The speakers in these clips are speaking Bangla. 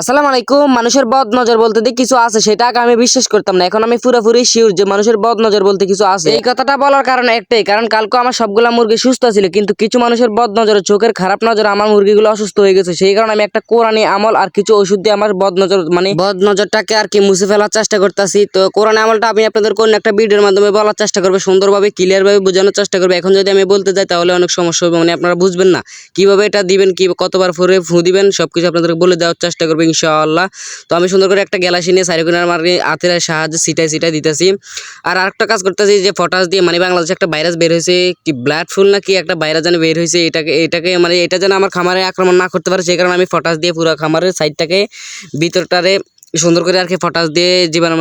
আসসালামু আলাইকুম। মানুষের বদ নজর বলতে যে কিছু আছে সেটা আগে আমি বিশ্বাস করতাম না, এখন আমি পুরোপুরি শিওর যে মানুষের বদ নজর বলতে কিছু আছে। এই কথাটা বলার কারণ একটাই, কারণ কালকে আমার সবগুলা মুরগি সুস্থ ছিল, কিন্তু কিছু মানুষের বদ নজর, চোখের খারাপ নজর আমার মুরগিগুলো অসুস্থ হয়ে গেছে। সেই কারণে আমি একটা কোরআনী আমল আর কিছু ওষুধ দিয়ে আমার বদ নজর মানে বদ নজরটাকে আর কি মুছে ফেলার চেষ্টা করতেছি। তো কোরআন আমলটা আমি আপনাদের কোন একটা ভিডিওর মাধ্যমে বলার চেষ্টা করবো, সুন্দরভাবে ক্লিয়ার ভাবে বোঝানোর চেষ্টা করবো। এখন যদি আমি বলতে যাই তাহলে অনেক সমস্যা হবে, মানে আপনারা বুঝবেন না কিভাবে এটা দিবেন, কি কতবার পরে ফু দিবেন, সবকিছু আপনাদের বলে দেওয়ার চেষ্টা করবো ইনশাআল্লাহ। তো আমি সুন্দর করে একটা গ্যালাসি নিয়ে সাইরোকিনার মারি হাতের সাহায্যে সিটাই দিতেছি। আর আরেকটা কাজ করতেছি যে পটাশ দিয়ে, মানে বাংলাদেশে একটা ভাইরাস বের হয়েছে, কি ব্লাড ফুল না কি একটা ভাইরাস যেন বের হয়েছে, এটাকে মানে এটা যেন আমার খামারে আক্রমণ না করতে পারে, সেই কারণে আমি পটাশ দিয়ে পুরো খামারের সাইডটাকে ভিতরটারে সুন্দর করে আর কি পটাশ দিয়ে জীবাণু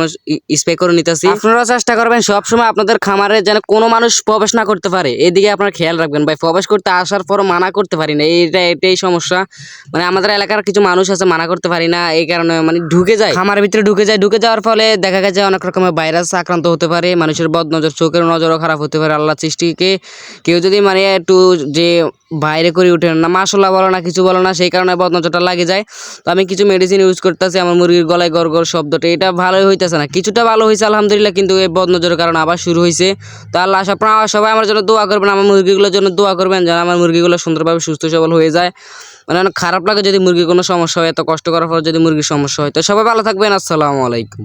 স্প্রে করে নিতেছি। আপনারা চেষ্টা করবেন সবসময় আপনাদের খামারে যেন কোনো মানুষ প্রবেশ না করতে পারে, এদিকে আপনারা খেয়াল রাখবেন। ভাই প্রবেশ করতে আসার পর মানা করতে পারি না, এটাই সমস্যা। মানে আমাদের এলাকার কিছু মানুষ আছে মানা করতে পারি না, এই কারণে মানে ঢুকে যায় খামারের ভিতরে, ঢুকে যাওয়ার ফলে দেখা গেছে অনেক রকমের ভাইরাস আক্রান্ত হতে পারে, মানুষের বদ নজর, চোখের নজরও খারাপ হতে পারে। আল্লাহ সৃষ্টিকে কেউ যদি মানে একটু যে বাইরে করে উঠে না, মাশাআল্লাহ বলো না, কিছু বলো না, সেই কারণে বদ নজরটা লাগে যায়। তো আমি কিছু মেডিসিন ইউজ করতেছি, আমার মুরগির গলায় গড় গড় শব্দটা এটা ভালোই হইতেছে না, কিছুটা ভালো হয়েছে আলহামদুলিল্লাহ, কিন্তু এই বদ নজরের কারণে আবার শুরু হয়েছে। তো আল্লাহ আপনারা সবাই আমার জন্য দোয়া করবেন, আমার মুরগিগুলোর জন্য দোয়া করবেন যেন আমার মুরগিগুলো সুন্দরভাবে সুস্থ সবল হয়ে যায়। মানে অনেক খারাপ লাগে যদি মুরগির কোনো সমস্যা হয়, এত কষ্ট করার পর যদি মুরগির সমস্যা হয়। তো সবাই ভালো থাকবেন, আসসালামু আলাইকুম।